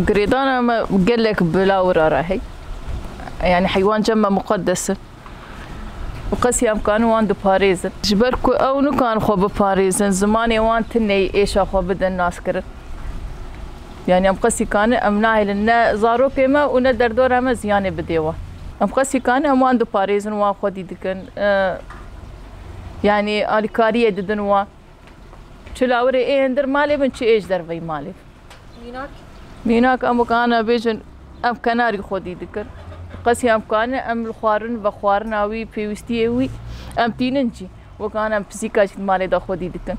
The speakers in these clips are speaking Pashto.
قريدانا ما قال لك بلاورا راهي يعني حيوان جمة مقدس وقسي أمكان وان دو باريزن جبركو أو نكان خو بباريزن زماني وان تني إيش أخو بدأ الناس كرت يعني أم قسي كان أم ناهل إن زارو كيما وندر دور أم زيانة بديوا أم قسي كان أم وان دو باريزن وان خودي دكن يعني الكارية ددن وان شلاوري إيه هندر مالي بنشي إيش در في مالي ميناك أم كان بيجن أم كناري خودي دكر قسي أم كان أم الخوارن بخوارن أوي بيوستي أوي أم تيننجي وكان أم بسيكاش مالي دا خودي دكن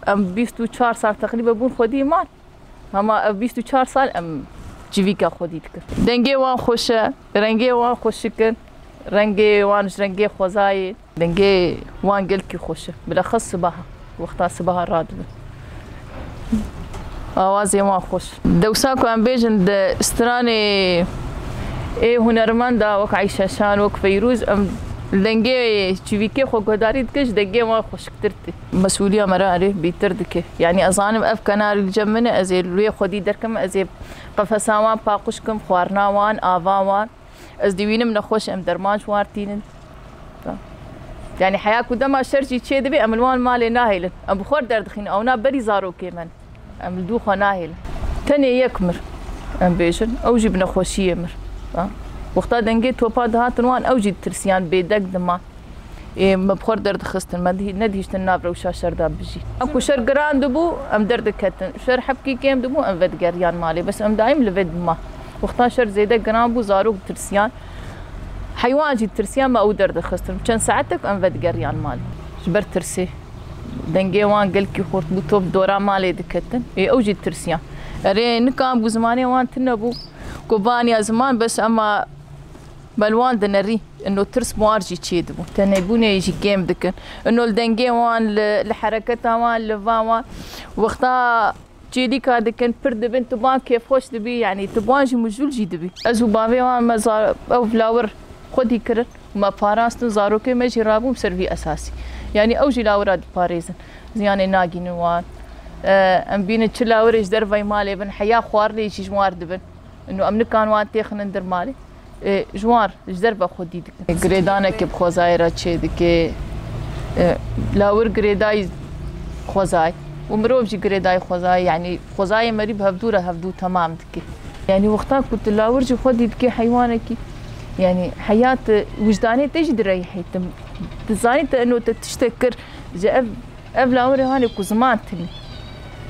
أم 24 سال تقريبا بون خودي مال هما 24 سال أم جيفيكا خودي دكن دنجي وان خوشة رنجي وان خوشكن رنجي وانش رنجي خوزاي دنجي وان قلكي خوشة بالأخص صباحا وقتها صباحا رادبة آوازي وان خوش دوساكو أم بيجن دا استراني إيه هنرمندا وك عيشة شان وك فيروز أم دنجي تشوفيكي خو قداري دكش دنجي ما خوش كترتي مسؤولية مراري بيتردك يعني أظانم أف كنار الجمنة أزيل لوي خدي دركم أزيل قفساوان باقوشكم خوارناوان آفاوان أز ديوينم نخوش أم درمانش وارتينن يعني حياكو دما شرجي تشي دبي أم الوان مالي ناهيلن أم بخور دردخين أو نابري زارو كيمن أم الدوخة ناهيلن تاني يكمر أم بيجن أو جيب نخوشية مر وقتا دنجي توبا دهاتن وان أوجي ترسيان بيدك دما إيه مبخور درد خستن ما ندهيشت النابرة وشا شردا بجي أكو شر قران دبو أم درد كتن شر حبكي كيم دبو أم فد قريان مالي بس أم دايم لفد ما وقتا شر زيدك قران بو زاروك ترسيان حيوان جي ترسيان ما أو درد خستن كان ساعتك أم فد قريان مالي جبر ترسي دنجي وان قلكي خورت بو توب دورا مالي دكتن إيه أوجي ترسيان أري نكام بو زماني وان تنبو كوبانيا زمان بس أما بلوان دنري إنه ترس موارجي تشيدبو تنبوني يجي كيم دكن إنه الدنجي وان لحركتها وان لفاوان وقتا تشيدي كادكن برد بنت بان كيف خوش دبي يعني تبوان جي مجول جي دبي أزو بافي وان مزار أو فلاور خدي كرن ما باراستن زارو كي مجي رابو مسرفي أساسي يعني أوجي لاورا دي باريزن زياني ناقي نوان أم بين تشلاور إيش درفاي مالي بن حياة خوار لي يجي جوار دبن إنه أمن كان وان تيخن ندر مالي جوار جدربا خودي دك غريدانا كي بخوزايرا تشي دك لاور غريداي خوزاي ومروف جي غريداي خوزاي يعني خوزاي مريب هفدو تمام دك يعني وقتها كنت لاور جي خودي دك حيوانك يعني حياة وجداني تجي دريحي تزاني انه تشتكر جا اف لاور هاني كزمان تلي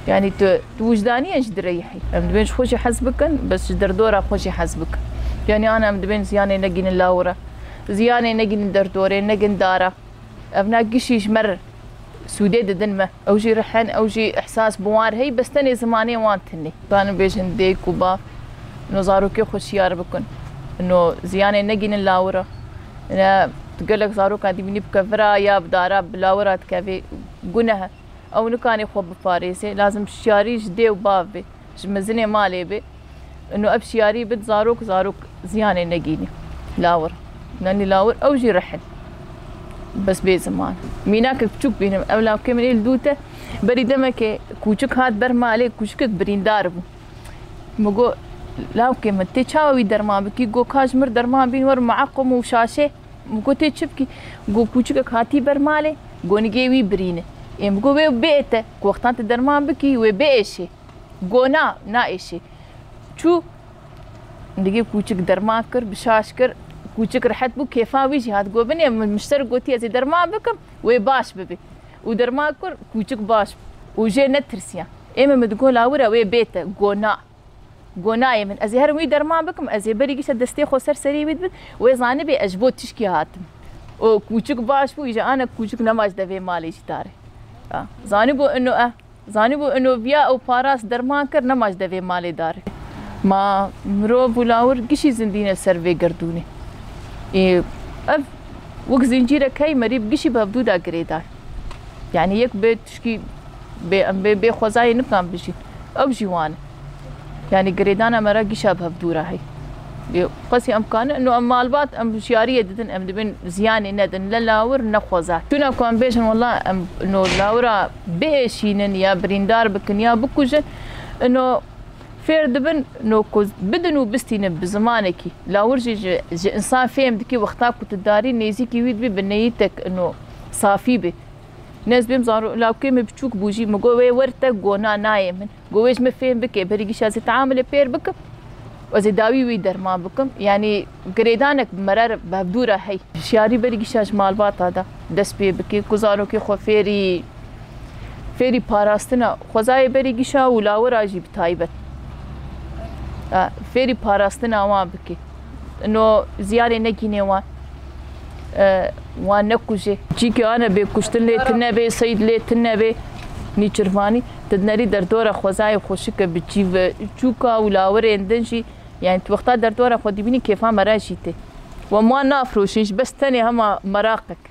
يعني وجدانيا جدريحي ام دبين خوشي حسبكن بس دردورا خوشي حسبك يعني انا ام دبين زياني نجين اللاورا زياني نجين دردوري نجين دارا ابنا قشيش مر سودي ددنمه او جي رحن او جي احساس بوار هي بس تاني زماني وانتني كان بيجن ديك وبا انه زاروكي خوشيار بكن انه زياني نجين اللاورا انا تقول لك زاروك هذه بني بكفرا يا بدارا بلاورات كافي قنها او نكاني خو بفاريسي لازم شياري جدي وبابي مزني مالي بي انه ابشياري بد زاروك زيانه نجيني لاور ناني لاور او جي رحل بس بي زمان ميناك تشوك بينهم اولا كمن الدوته بري دمك كوچك هات بر مالي كوچك برين داربو مگو لاو كم تچاوي درما بكي گو كاجمر درما بين ور معقم وشاشه مگو تچبكي گو كوچك هاتي بر مالي گونگي وي برينه ام گو بيته وقتان درمان بكي و بيشي گونا نايشي شو ندقي كوچك درمان كر بشاش كر كوچك رحت بو كيفا ويجي هاد گو بني مشتر گوتي ازي درمان بكم و باش ببي ودرمان كر كوچك باش وجي نترسيا ام مدگو لاورا و بيته گونا من ازي هروي درمان بكم ازي بريگيش دستي خو سرسري بيد و زانبي اجبو تشكي هاتم او كوچك باش بو يجي انا كوچك نماز دبي مالي داري زانبو انه بیا او پاراس درمان کر نماز دوی مالی داره ما مرو بولاور گشی زندین سروی گردونه اف وق زنجیره کی مریب گشی بابدو دا گریدار يعني يك بتشكي بخوزاي نكام بشي او جوان يعني قريدانا مراقي شابها بدورة هي قصي امكان انه مالبات ام شياريه ددن ام دبن زياني ندن للاور نخوزا تونا كون بيشن والله انه لاورا بيشينن يا بريندار بكن يا بكوجن انه فێر دەبن بدن و بستینە بزمانێکی لاورژی ji ئینسان فێم دکی وەختا کوتداری نێزیکی وی بێ بنەیتێک سافی بێ نێز بێم زارۆ لاوکێمە بچووک بوژی مگۆ وێ وەرتە گۆنا نایە من گۆێژ مە فێم بکێ بەرگی شازی تعاملە پێر بکەم وەزێ داوی وی دەرمان بکەم یعنی گرێدانێک مەرەر بەبدورە هەی شیاری بەرگی شاژ ماڵباتادا دەست پێ بکێ کو زارۆکی خۆ فێری پاراستنە خۆزایە بەرگی شا و لاوەراژی بتایبەت فێری پاراستنە وان بکێ نۆ زیارێ نەگینێ وان نەکوژێ چیکە ئانە بێ کوشتن لێتن نەبێ سەید لێتن نەبێ نیچرمانی تدنەری دەردۆرە خۆزایە خۆشکە بچی چووکە و لاوەرێن دەنجی یعنی وەختا دەردۆرە خۆ دیبینی کێفا مەراژی تێ وەمان نافرۆشیش بەس تەنێ هەما مەراقک